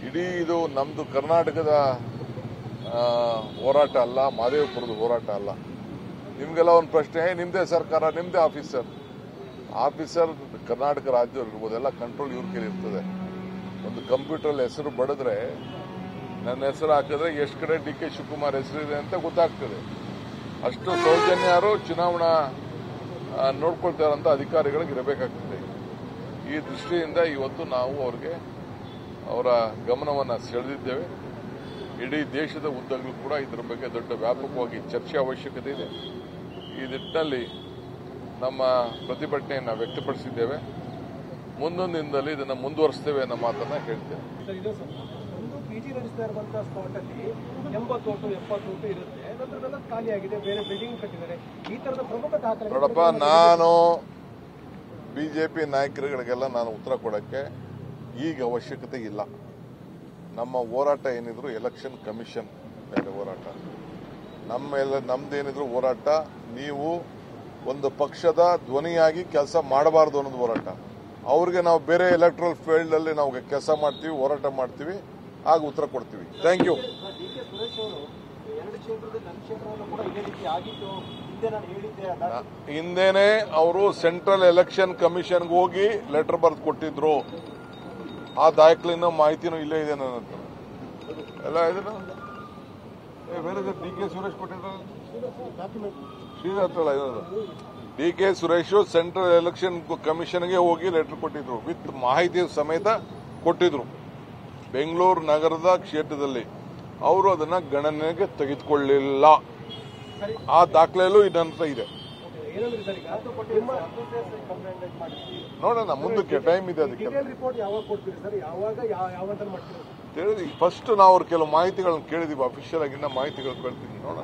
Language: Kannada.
ಇಡೀ ಇದು ನಮ್ದು ಕರ್ನಾಟಕದ ಹೋರಾಟ ಅಲ್ಲ, ಮಹದೇವಪುರದ ಹೋರಾಟ ಅಲ್ಲ. ನಿಮ್ಗೆಲ್ಲ ಒಂದು ಪ್ರಶ್ನೆ, ನಿಮ್ದೇ ಸರ್ಕಾರ, ನಿಮ್ದೇ ಆಫೀಸರ್ ಕರ್ನಾಟಕ ರಾಜ್ಯದವ್ರು ಇರ್ಬೋದು, ಎಲ್ಲ ಕಂಟ್ರೋಲ್ ಇವ್ರ ಕೈಲಿ ಇರ್ತದೆ. ಒಂದು ಕಂಪ್ಯೂಟರ್ ಹೆಸರು ಬಡಿದ್ರೆ, ನನ್ನ ಹೆಸರು ಹಾಕಿದ್ರೆ ಎಷ್ಟು ಕಡೆ ಡಿ ಕೆ ಶಿವಕುಮಾರ್ ಹೆಸರಿದೆ ಅಂತ ಗೊತ್ತಾಗ್ತದೆ. ಅಷ್ಟು ಸೌಜನ್ಯರು ಚುನಾವಣಾ ನೋಡ್ಕೊಳ್ತಾರಂತ ಅಧಿಕಾರಿಗಳಿಗೆ ಇರಬೇಕಾಗ್ತದೆ. ಈ ದೃಷ್ಟಿಯಿಂದ ಇವತ್ತು ನಾವು ಅವರಿಗೆ ಅವರ ಗಮನವನ್ನು ಸೆಳೆದಿದ್ದೇವೆ. ಇಡೀ ದೇಶದ ಉದ್ದಗಲೂ ಕೂಡ ಇದರ ಬಗ್ಗೆ ದೊಡ್ಡ ವ್ಯಾಪಕವಾಗಿ ಚರ್ಚೆ ಅವಶ್ಯಕತೆ ಇದೆ. ಈ ನಿಟ್ಟಿನಲ್ಲಿ ನಮ್ಮ ಪ್ರತಿಭಟನೆಯನ್ನು ವ್ಯಕ್ತಪಡಿಸಿದ್ದೇವೆ. ಮುಂದೊಂದು ದಿನದಲ್ಲಿ ಇದನ್ನು ಮುಂದುವರಿಸ್ತೇವೆ ಅನ್ನೋ ಮಾತನ್ನ ಹೇಳ್ತೇವೆ. ಪಿಜಿ ನಡೆಸ್ತಾ ಇರುವಂತಹ ಸ್ಪಾಟ್ ಅಲ್ಲಿ 80 ಓಟು 70 ಓಟು ಇರುತ್ತೆ, ನಂತರದೆಲ್ಲ ಖಾಲಿಯಾಗಿದೆ, ಬೇರೆ ಬಿಲ್ಡಿಂಗ್ ಕಟ್ಟಿದ್ದಾರೆ. ಈ ತರದ ಪ್ರಮುಖ ದಾಖಲೆ ನೋಡಪ್ಪ, ನಾನು ಬಿಜೆಪಿ ನಾಯಕರುಗಳಿಗೆಲ್ಲ ನಾನು ಉತ್ತರ ಕೊಡಕ್ಕೆ ಈಗ ಅವಶ್ಯಕತೆ ಇಲ್ಲ. ನಮ್ಮ ಹೋರಾಟ ಏನಿದ್ರು ಎಲೆಕ್ಷನ್ ಕಮಿಷನ್ ಮೇಲೆ ಹೋರಾಟ, ನಮ್ದೇನಿದ್ರು ಹೋರಾಟ ನೀವು ಒಂದು ಪಕ್ಷದ ಧ್ವನಿಯಾಗಿ ಕೆಲಸ ಮಾಡಬಾರದು ಅನ್ನೋದು ಹೋರಾಟ. ಅವ್ರಿಗೆ ನಾವು ಬೇರೆ ಎಲೆಕ್ಟ್ರಲ್ ಫೀಲ್ಡ್ ಅಲ್ಲಿ ನಾವು ಕೆಲಸ ಮಾಡ್ತೀವಿ, ಹೋರಾಟ ಮಾಡ್ತೀವಿ, ಆಗ ಉತ್ತರ ಕೊಡ್ತೀವಿ. Thank you. ಹಿಂದೇನೆ ಅವರು ಸೆಂಟ್ರಲ್ ಎಲೆಕ್ಷನ್ ಕಮಿಷನ್ಗೆ ಹೋಗಿ ಲೆಟರ್ ಬರೆದು ಕೊಟ್ಟಿದ್ರು. ಆ ದಾಖಲೆನೂ ಮಾಹಿತಿನೂ ಇಲ್ಲೇ ಇದೆ ನನ್ನ ಹತ್ರ, ಎಲ್ಲ ಇದನ್ನು ಬೇರೆ ಡಿ ಕೆ ಸುರೇಶ್ ಕೊಟ್ಟಿದ್ರು. Srinath D K Suresh central election ಕಮಿಷನ್ಗೆ ಹೋಗಿ ಲೆಟರ್ ಕೊಟ್ಟಿದ್ರು, ವಿತ್ ಮಾಹಿತಿ ಸಮೇತ ಕೊಟ್ಟಿದ್ರು. ಬೆಂಗಳೂರು ನಗರದ ಕ್ಷೇತ್ರದಲ್ಲಿ ಅವರು ಅದನ್ನ ಗಣನೆಗೆ ತೆಗೆದುಕೊಳ್ಳಲಿಲ್ಲ. ಆ ದಾಖಲೆಯಲ್ಲೂ ಇದನ್ನ ಇದೆ. ನೋಡೋಣ, ಮುಂದಕ್ಕೆ ಟೈಮ್ ಇದೆ. ಅದಕ್ಕೆ ಫಸ್ಟ್ ನಾವು ಅವ್ರ ಕೆಲವು ಮಾಹಿತಿಗಳನ್ನ ಕೇಳಿದೀವಿ, ಅಫಿಷಿಯಲ್ ಆಗಿನ ಮಾಹಿತಿಗಳು ಕೇಳ್ತೀನಿ. ನೋಡೋಣ.